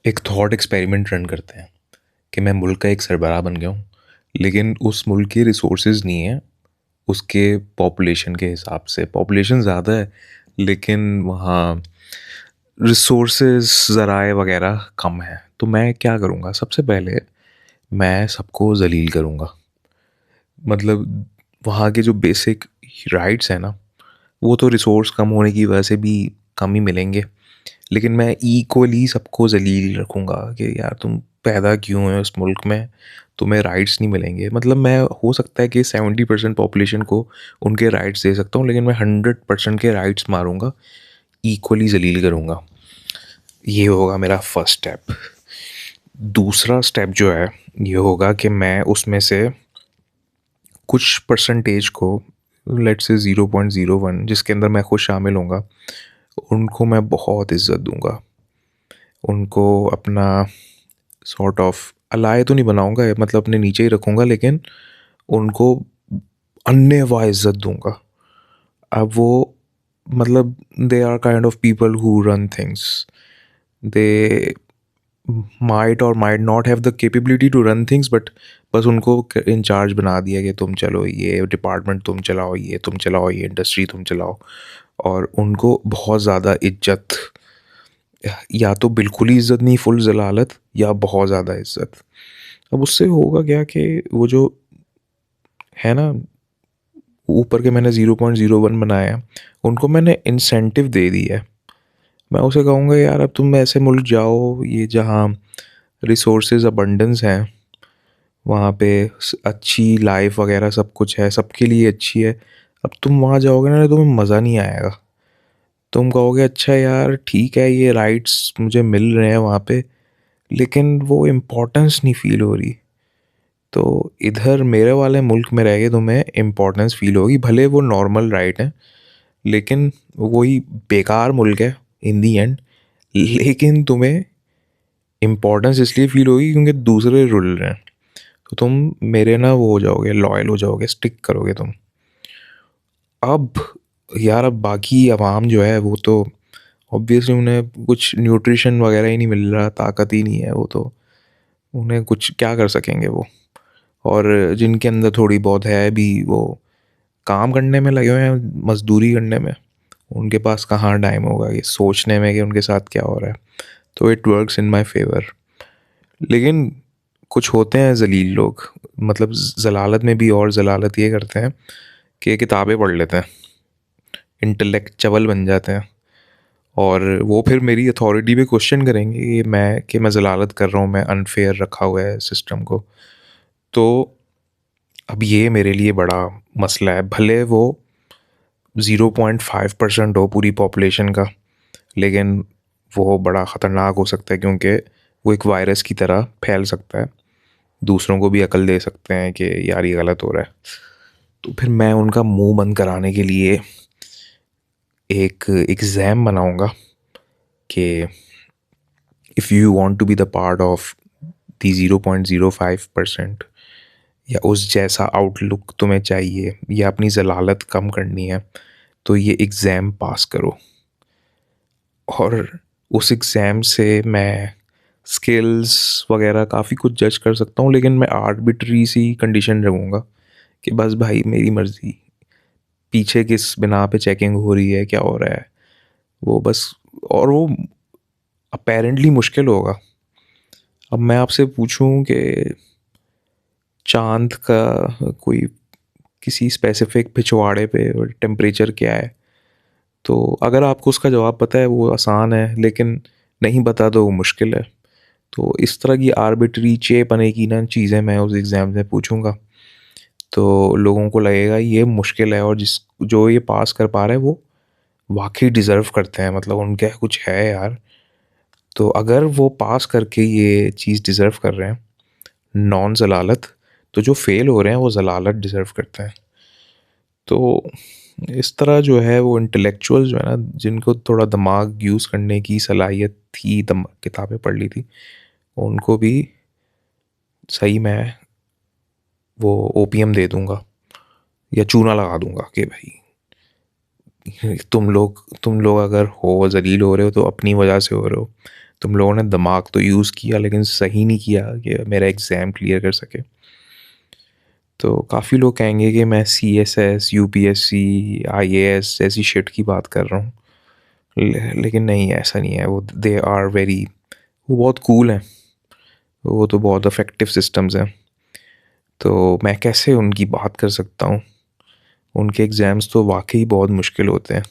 एक thought experiment run करते हैं कि मैं मुल्क का एक सरबराह बन गया हूँ, लेकिन उस मुल्क की रिसोर्सेज नहीं है उसके पॉपुलेशन के हिसाब से। पॉपुलेशन ज़्यादा है लेकिन वहाँ रिसोर्सेज ज़राए वगैरह कम है। तो मैं क्या करूँगा? सबसे पहले मैं सबको ज़लील करूँगा। मतलब वहाँ के जो बेसिक राइट्स हैं ना, वो तो रिसोर्स कम होने की वजह से भी कम ही मिलेंगे, लेकिन मैं इक्वली सबको ज़लील रखूँगा कि यार तुम पैदा क्यों हो इस मुल्क में, तुम्हें राइट्स नहीं मिलेंगे। मतलब मैं हो सकता है कि 70% पॉपुलेशन को उनके राइट्स दे सकता हूँ, लेकिन मैं 100% के राइट्स मारूँगा, इक्वली ज़लील करूँगा। ये होगा मेरा फर्स्ट स्टेप। दूसरा स्टेप जो है ये होगा कि मैं उसमें से कुछ परसेंटेज को, लेट्स से 0.01, जिसके अंदर मैं खुद शामिल होऊंगा, उनको मैं बहुत इज्जत दूंगा। उनको अपना सॉर्ट ऑफ अलाय तो नहीं बनाऊंगा, मतलब अपने नीचे ही रखूंगा, लेकिन उनको अन्य वा इज्जत दूंगा। अब वो मतलब they are kind of people who run things. They might or might not have the capability to run things, but बस उनको इंचार्ज बना दिया कि तुम चलो ये डिपार्टमेंट तुम चलाओ, ये तुम चलाओ, ये इंडस्ट्री तुम चलाओ। और उनको बहुत ज़्यादा इज्जत, या तो बिल्कुल ही इज्जत नहीं, फुल जलालत, या बहुत ज़्यादा इज्जत। अब उससे होगा क्या कि वो जो है ना, ऊपर के मैंने 0.01 बनाया, उनको मैंने इंसेंटिव दे दिया है। मैं उसे कहूँगा यार अब तुम ऐसे मुल्क जाओ ये जहाँ रिसोर्सेज अबंडेंस हैं, वहाँ पे अच्छी लाइफ वगैरह सब कुछ है, सबके लिए अच्छी है। अब तुम वहाँ जाओगे ना, तुम्हें मज़ा नहीं आएगा। तुम कहोगे अच्छा यार ठीक है, ये राइट्स मुझे मिल रहे हैं वहाँ पे, लेकिन वो इम्पोर्टेंस नहीं फील हो रही। तो इधर मेरे वाले मुल्क में रह के तुम्हें इम्पोर्टेंस फील होगी, भले वो नॉर्मल राइट है, लेकिन वही बेकार मुल्क है इन दी एंड। लेकिन तुम्हें इम्पोर्टेंस इसलिए फील होगी क्योंकि दूसरे रुल रहे हैं। तो तुम मेरे ना वो हो जाओगे, लॉयल हो जाओगे, स्टिक करोगे तुम। अब यार अब बाकी अवाम जो है वो तो ऑब्वियसली उन्हें कुछ न्यूट्रिशन वगैरह ही नहीं मिल रहा, ताकत ही नहीं है, वो तो उन्हें कुछ क्या कर सकेंगे वो। और जिनके अंदर थोड़ी बहुत है भी, वो काम करने में लगे हुए हैं, मजदूरी करने में। उनके पास कहाँ टाइम होगा ये सोचने में कि उनके साथ क्या हो रहा है। तो it works in my favour. लेकिन कुछ होते हैं जलील लोग, मतलब जलालत में भी और जलालत ये करते हैं कि किताबें पढ़ लेते हैं, इंटेलेक्चुअल बन जाते हैं, और वो फिर मेरी अथॉरिटी पे क्वेश्चन करेंगे कि मैं जलालत कर रहा हूँ, मैं अनफेयर रखा हुआ है सिस्टम को। तो अब ये मेरे लिए बड़ा मसला है। भले वो 0.5% हो पूरी पॉपुलेशन का, लेकिन वो बड़ा ख़तरनाक हो सकता है, क्योंकि वो एक वायरस की तरह फैल सकता है। दूसरों को भी अकल दे सकते हैं कि यार ये गलत हो रहा है। तो फिर मैं उनका मुंह बंद कराने के लिए एक एग्ज़ाम बनाऊंगा कि if you want to be the part of the 0.05%, या उस जैसा आउटलुक तुम्हें चाहिए, या अपनी जलालत कम करनी है, तो ये एग्ज़ाम पास करो। और उस एग्ज़ाम से मैं स्किल्स वगैरह काफ़ी कुछ जज कर सकता हूँ, लेकिन मैं आर्बिट्री सी कंडीशन रखूँगा कि बस भाई मेरी मर्ज़ी, पीछे किस बिना पे चेकिंग हो रही है, क्या हो रहा है, वो बस। और वो अपेरेंटली मुश्किल होगा। अब मैं आपसे पूछूं कि चाँद का कोई किसी स्पेसिफिक पिछवाड़े पे टेम्परेचर क्या है, तो अगर आपको उसका जवाब पता है वो आसान है, लेकिन नहीं पता तो वो मुश्किल है। तो इस तरह की आर्बिट्री चे पने की ना चीज़ें मैं उस एग्ज़ाम में पूछूंगा, तो लोगों को लगेगा ये मुश्किल है, और जिस जो ये पास कर पा रहा है वो वाकई डिज़र्व करते हैं, मतलब उनके कुछ है यार। तो अगर वो पास करके ये चीज़ डिज़र्व कर रहे हैं, नॉन ज़लालत, तो जो फेल हो रहे हैं वो ज़लालत डिज़र्व करते हैं। तो इस तरह जो है वो इंटेलेक्चुअल जो है ना, जिनको थोड़ा दिमाग यूज़ करने की सलाहियत थी, किताबें पढ़ ली थी, उनको भी सही में वो ओपीएम दे दूंगा, या चूना लगा दूंगा कि भाई तुम लोग अगर हो जलील हो रहे हो तो अपनी वजह से हो रहे हो। तुम लोगों ने दिमाग तो यूज़ किया लेकिन सही नहीं किया कि मेरा एग्ज़ाम क्लियर कर सके। तो काफ़ी लोग कहेंगे कि मैं CSS, UPSC, IAS जैसी शिट की बात कर रहा हूँ। लेकिन नहीं, ऐसा नहीं है। वो दे आर वेरी, वो बहुत कूल हैं, वो तो बहुत इफ़ेक्टिव सिस्टम्स हैं। तो मैं कैसे उनकी बात कर सकता हूँ? उनके एग्ज़ाम्स तो वाक़ई बहुत मुश्किल होते हैं।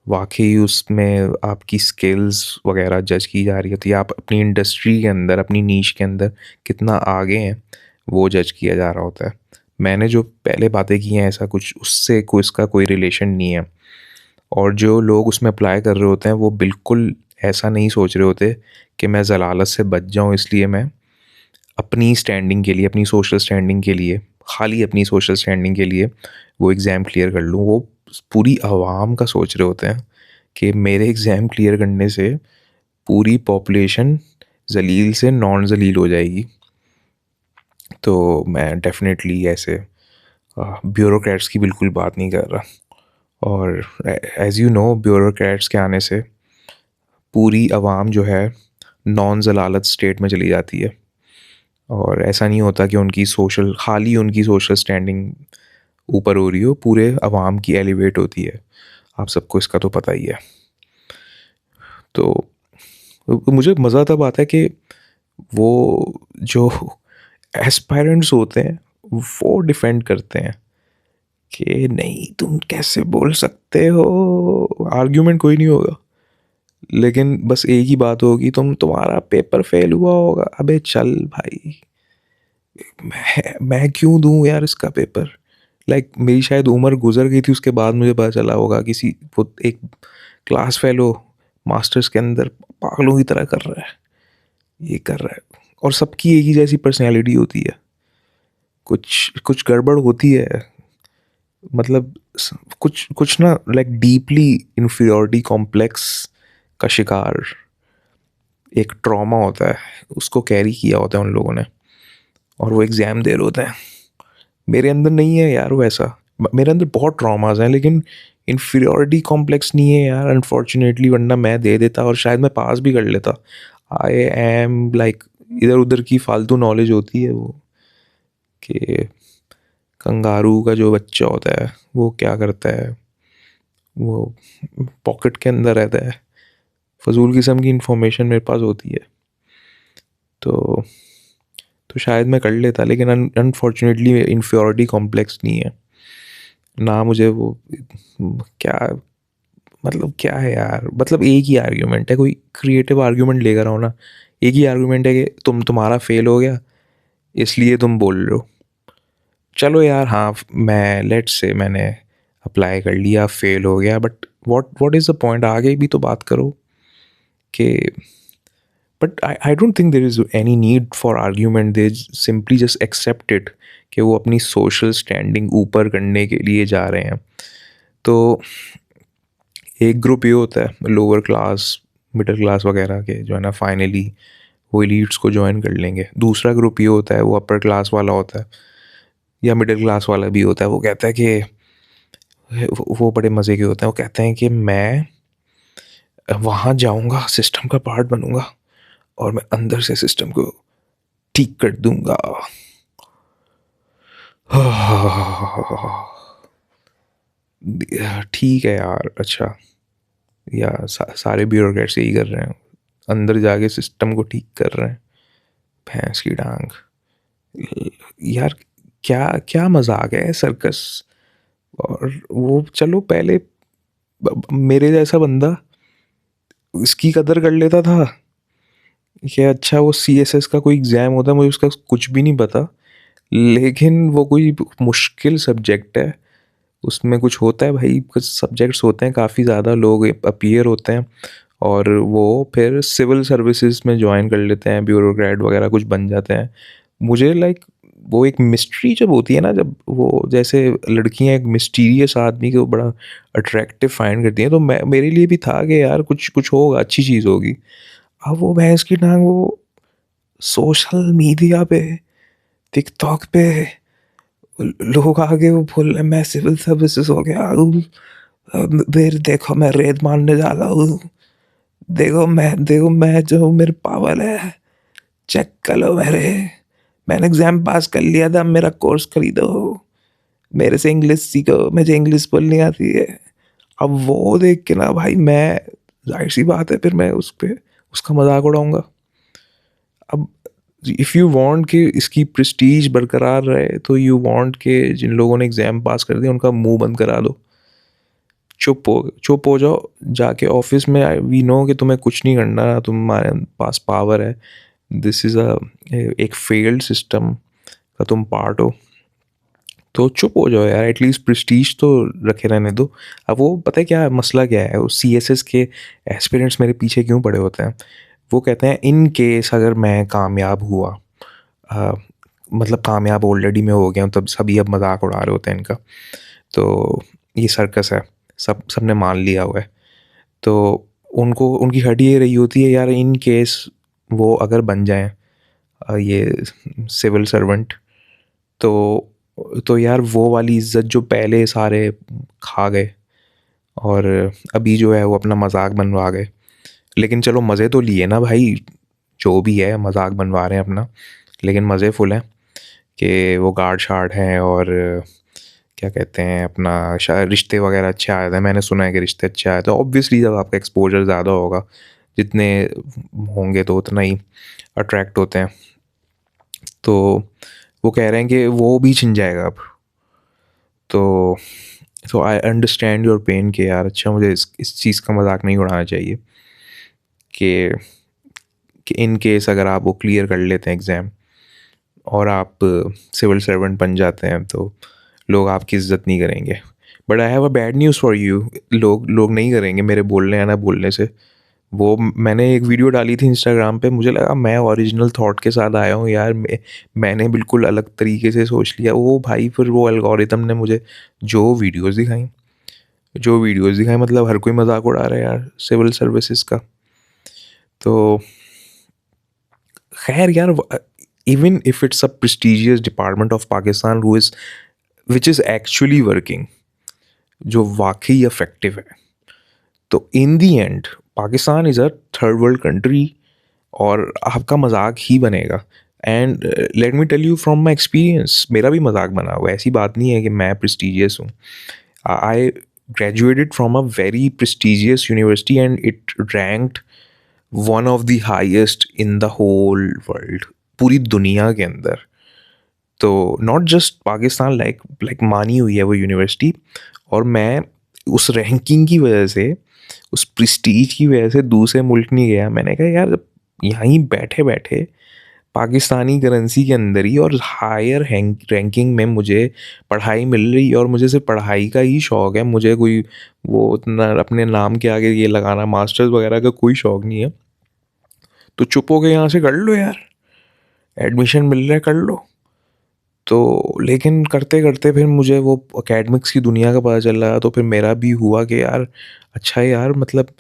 वाक़ई उसमें आपकी स्किल्स वग़ैरह जज की जा रही होती है। आप अपनी इंडस्ट्री के अंदर, अपनी नीश के अंदर कितना आगे हैं, वो जज किया जा रहा होता है। मैंने जो पहले बातें की हैं, ऐसा कुछ उससे कोई इसका कोई रिलेशन नहीं है। और जो लोग उसमें अप्लाई कर रहे होते हैं, वो बिल्कुल ऐसा नहीं सोच रहे होते कि मैं ज़लालत से बच जाऊँ, इसलिए मैं अपनी स्टैंडिंग के लिए, अपनी सोशल स्टैंडिंग के लिए, खाली अपनी सोशल स्टैंडिंग के लिए वो एग्ज़ाम क्लियर कर लूँ। वो पूरी आवाम का सोच रहे होते हैं कि मेरे एग्ज़ाम क्लियर करने से पूरी पॉपुलेशन ज़लील से नॉन ज़लील हो जाएगी। तो मैं डेफ़िनेटली ऐसे ब्यूरोक्रेट्स की बिल्कुल बात नहीं कर रहा। और एज़ यू नो, ब्यूरोक्रेट्स के आने से पूरी आवाम जो है नॉन ज़लालत स्टेट में चली जाती है। और ऐसा नहीं होता कि उनकी सोशल स्टैंडिंग ऊपर हो रही हो, पूरे अवाम की एलिवेट होती है। आप सबको इसका तो पता ही है। तो मुझे मज़ा तब आता है कि वो जो एस्पायरेंट्स होते हैं, वो डिफेंड करते हैं कि नहीं, तुम कैसे बोल सकते हो। आर्ग्यूमेंट कोई नहीं होगा, लेकिन बस एक ही बात होगी, तुम्हारा पेपर फेल हुआ होगा। अबे चल भाई, मैं क्यों दूं यार इसका पेपर। मेरी शायद उम्र गुजर गई थी, उसके बाद मुझे पता चला होगा किसी वो एक क्लास फेलो मास्टर्स के अंदर पागलों की तरह कर रहा है, ये कर रहा है। और सबकी एक ही जैसी पर्सनैलिटी होती है, कुछ कुछ गड़बड़ होती है। मतलब कुछ कुछ ना, डीपली इन्फीरियरिटी कॉम्प्लेक्स का शिकार एक ट्रॉमा होता है, उसको कैरी किया होता है उन लोगों ने, और वो एग्ज़ाम दे रहे होते हैं। मेरे अंदर नहीं है यार वो ऐसा। मेरे अंदर बहुत ट्रॉमास हैं, लेकिन इन्फीरियरिटी कॉम्प्लेक्स नहीं है यार, अनफॉर्चुनेटली। वरना मैं दे देता और शायद मैं पास भी कर लेता। आई एम इधर उधर की फालतू नॉलेज होती है वो, कि कंगारू का जो बच्चा होता है वो क्या करता है, वो पॉकेट के अंदर रहता है। फजूल किस्म की इंफॉर्मेशन मेरे पास होती है। तो शायद मैं कर लेता, लेकिन अनफॉर्चुनेटली इन्फीरियरिटी कॉम्प्लेक्स नहीं है ना मुझे वो। क्या मतलब, क्या है यार, मतलब एक ही आर्ग्यूमेंट है, कोई क्रिएटिव आर्ग्यूमेंट लेकर आओ ना। एक ही आर्ग्यूमेंट है कि तुम्हारा फेल हो गया इसलिए तुम बोल रहे हो। चलो यार, हाँ, मैं लेट्स से मैंने अप्लाई कर लिया, फेल हो गया, but what is the point? आगे भी तो बात करो कि but I don't think there is any need for argument. They simply just accept it कि वो अपनी सोशल स्टैंडिंग ऊपर करने के लिए जा रहे हैं। तो एक ग्रुप ये होता है लोअर क्लास, मिडिल क्लास वगैरह के, जो है ना, फाइनली वो एलीट्स को ज्वाइन कर लेंगे। दूसरा ग्रुप ये होता है, वो अपर क्लास वाला होता है या मिडिल क्लास वाला भी होता है। वो कहता है कि वो बड़े मज़े के होते हैं। वो कहते हैं कि मैं वहाँ जाऊँगा, सिस्टम का पार्ट बनूँगा और मैं अंदर से सिस्टम को ठीक कर दूँगा। ठीक है यार, अच्छा। या सारे ब्यूरोक्रेट्स यही कर रहे हैं, अंदर जाके सिस्टम को ठीक कर रहे हैं। भैंस की टांग यार, क्या क्या मजाक है सर्कस। और वो चलो पहले मेरे जैसा बंदा इसकी कदर कर लेता था कि अच्छा, वो CSS का कोई एग्ज़ाम होता है, मुझे उसका कुछ भी नहीं पता, लेकिन वो कोई मुश्किल सब्जेक्ट है, उसमें कुछ होता है भाई। कुछ सब्जेक्ट्स होते हैं, काफ़ी ज़्यादा लोग अपीयर होते हैं और वो फिर सिविल सर्विसेज में ज्वाइन कर लेते हैं, ब्यूरोक्रेट वगैरह कुछ बन जाते हैं। मुझे वो एक मिस्ट्री जब होती है ना, जब वो जैसे लड़कियां एक मिस्टीरियस आदमी को बड़ा अट्रैक्टिव फाइंड करती हैं, तो मेरे लिए भी था कि यार कुछ कुछ होगा, अच्छी चीज़ होगी। अब वो भैंस की टांग, वो सोशल मीडिया पे, टिकटॉक पे लोग आगे वो बोल रहे मैं सिविल सर्विसेज हो गया हूँ, फिर देखो मैं रेड मारने जा रहा हूँ, देखो मैं जो हूँ, मेरे पावर है, चेक कर लो मेरे। मैंने एग्जाम पास कर लिया था, मेरा कोर्स खरीदो, मेरे से इंग्लिश सीखो, मुझे इंग्लिश बोलनी आती है। अब वो देख के ना भाई मैं, जाहिर सी बात है फिर मैं उस पे उसका मजाक उड़ाऊंगा। अब इफ़ यू वांट कि इसकी प्रेस्टीज बरकरार रहे, तो यू वांट कि जिन लोगों ने एग्ज़ाम पास कर दिया उनका मुंह बंद करा दो, चुप हो जाओ, जाके ऑफिस में। वी नो कि तुम्हें कुछ नहीं करना, तुम्हारे पास पावर है, दिस इज़ अ एक फेल्ड सिस्टम का तुम पार्ट हो, तो चुप हो जाओ यार, एटलीस्ट प्रेस्टीज तो रखे रहने दो। अब वो पता है क्या मसला क्या है, वो सी एस एस के एस्पिरेंट्स मेरे पीछे क्यों पड़े होते हैं। वो कहते हैं इन केस अगर मैं कामयाब हुआ, अ, मतलब कामयाब ऑलरेडी मैं हो गया हूँ, तब सभी अब मजाक उड़ा रहे होते हैं इनका। तो ये सर्कस है, सबने मान लिया हुआ है। तो उनको उनकी हट ये रही होती है यार, इन केस वो अगर बन जाएं ये सिविल सर्वेंट, तो यार वो वाली इज्जत जो पहले सारे खा गए, और अभी जो है वो अपना मजाक बनवा गए। लेकिन चलो मज़े तो लिए ना भाई, जो भी है मजाक बनवा रहे हैं अपना, लेकिन मज़े फुल हैं कि वो गार्ड शार्ड हैं, और क्या कहते हैं अपना शायद रिश्ते वगैरह अच्छे आए थे। मैंने सुना है कि रिश्ते अच्छे आए थे। ऑब्वियसली जब आपका एक्सपोजर ज़्यादा होगा, जितने होंगे तो उतना ही अट्रैक्ट होते हैं। तो वो कह रहे हैं कि वो भी छिन जाएगा अब। तो आई अंडरस्टैंड योर पेन कि यार अच्छा मुझे इस चीज़ का मजाक नहीं उड़ाना चाहिए कि इन केस अगर आप वो क्लियर कर लेते हैं एग्ज़ाम और आप सिविल सर्वेंट बन जाते हैं, तो लोग आपकी इज्जत नहीं करेंगे। But I have a bad news for you, लोग लोग नहीं करेंगे मेरे बोलने या ना बोलने से। वो मैंने एक वीडियो डाली थी इंस्टाग्राम पे, मुझे लगा मैं ओरिजिनल थॉट के साथ आया हूँ यार, मैंने बिल्कुल अलग तरीके से सोच लिया। वो भाई फिर वो एल्गोरिथम ने मुझे जो वीडियोस दिखाई मतलब हर कोई मजाक उड़ा रहा है यार सिविल सर्विसेज का। तो खैर यार, even if it's a prestigious department of Pakistan who is which is actually working, जो वाकई इफेक्टिव है, तो in the end Pakistan is a third world country, और आपका मजाक ही बनेगा। And let me tell you from my experience, मेरा भी मजाक बना हुआ है, ऐसी बात नहीं है कि मैं प्रेस्टिजियस हूँ। आई graduated from a very prestigious university and it ranked one of the highest in the whole world, पूरी दुनिया के अंदर। तो नॉट जस्ट पाकिस्तान, लाइक मानी हुई है वो यूनिवर्सिटी। और मैं उस रैंकिंग की वजह से, उस प्रेस्टीज की वजह से दूसरे मुल्क नहीं गया। मैंने कहा यार यहीं बैठे बैठे पाकिस्तानी करेंसी के अंदर ही और हायर रैंकिंग में मुझे पढ़ाई मिल रही है, और मुझे सिर्फ पढ़ाई का ही शौक़ है, मुझे कोई वो उतना अपने नाम के आगे ये लगाना मास्टर्स वगैरह का कोई शौक़ नहीं है। तो चुप हो के यहाँ से कर लो यार, एडमिशन मिल रहा है कर लो। तो लेकिन करते करते फिर मुझे वो एकेडमिक्स की दुनिया का पता चल रहा, तो फिर मेरा भी हुआ कि यार अच्छा यार, मतलब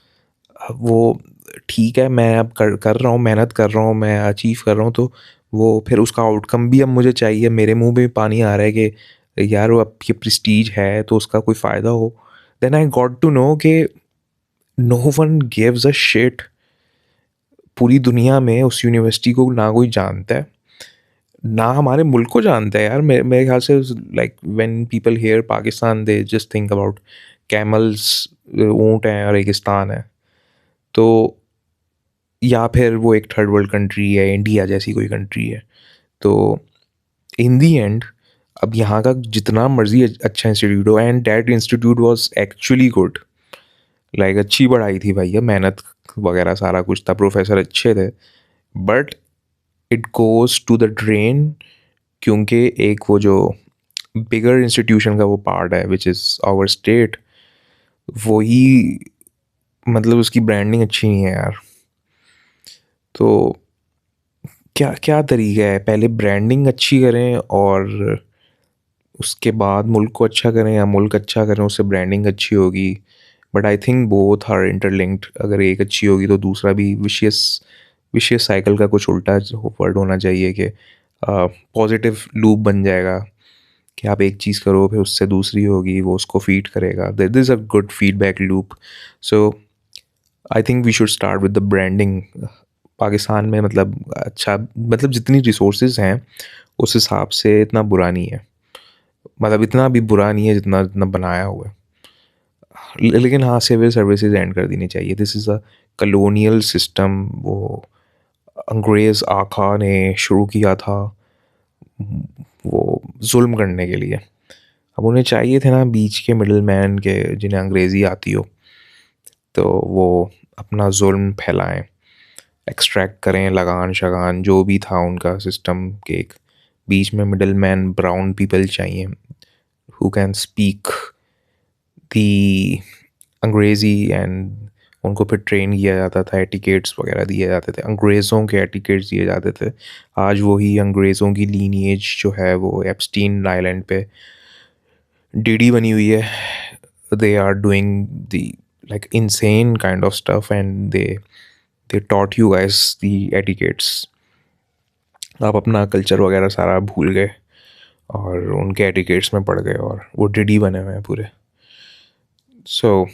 वो ठीक है, मैं अब कर रहा हूँ, मेहनत कर रहा हूँ, मैं अचीव कर रहा हूँ, तो वो फिर उसका आउटकम भी अब मुझे चाहिए। मेरे मुंह में भी पानी आ रहा है कि यार वो अब ये प्रेस्टीज है तो उसका कोई फ़ायदा हो। Then I got to know कि no one gives a shit. पूरी दुनिया में उस यूनिवर्सिटी को ना कोई जानता है, ना हमारे मुल्क को जानता है यार। मेरे ख्याल से like when people here Pakistan they just think about camels, ऊँट हैं और रेगिस्तान है। तो या फिर वो एक थर्ड वर्ल्ड कंट्री है, इंडिया जैसी कोई कंट्री है। तो इन दी एंड अब यहाँ का जितना मर्जी अच्छा इंस्टीट्यूट हो, and that institute was actually good, like अच्छी पढ़ाई थी भैया, मेहनत वगैरह सारा कुछ था, प्रोफेसर अच्छे थे, but it goes to the drain, क्योंकि एक वो जो बिगर इंस्टीट्यूशन का वो पार्ट है विच इज़ आवर स्टेट, वही मतलब उसकी ब्रांडिंग अच्छी नहीं है यार। तो क्या क्या तरीका है, पहले ब्रांडिंग अच्छी करें और उसके बाद मुल्क को अच्छा करें, या मुल्क अच्छा करें उससे ब्रांडिंग अच्छी होगी। But I think both are interlinked, अगर एक अच्छी होगी तो दूसरा भी विशियस विशियस साइकिल का कुछ उल्टा वर्ड होना चाहिए कि पॉजिटिव लूप बन जाएगा, कि आप एक चीज़ करो फिर उससे दूसरी होगी, वो उसको फीड करेगा, this is a good feedback loop. So I think we should start with the branding. Pakistan में मतलब अच्छा, मतलब जितनी रिसोर्सेज हैं उस हिसाब से इतना बुरा नहीं है, मतलब इतना भी बुरा नहीं है जितना जितना बनाया हुआ है। लेकिन हाँ, सिविल सर्विसेज एंड कर देनी चाहिए। This is a colonial system, वो अंग्रेज़ आका ने शुरू किया था वो जुल्म करने के लिए। अब उन्हें चाहिए थे ना बीच के मिडल मैन के, जिन्हें अंग्रेज़ी आती हो, तो वो अपना जुल्म फैलाएं, एक्सट्रैक्ट करें लगान शगान जो भी था उनका सिस्टम के। एक बीच में मिडल मैन ब्राउन पीपल चाहिए हु कैन स्पीक दी अंग्रेज़ी, एंड उनको फिर ट्रेन किया जाता था, एटिकेट्स वगैरह दिए जाते थे, अंग्रेज़ों के एटिकेट्स दिए जाते थे। आज वही अंग्रेज़ों की लीनिएज जो है वो एप्स्टीन आइलैंड पे डीडी बनी हुई है। They are doing the like insane kind of stuff and they taught you guys the etiquettes. आप अपना कल्चर वगैरह सारा भूल गए और उनके एटिकेट्स में पड़ गए और वो डीडी बने हुए हैं पूरे। सो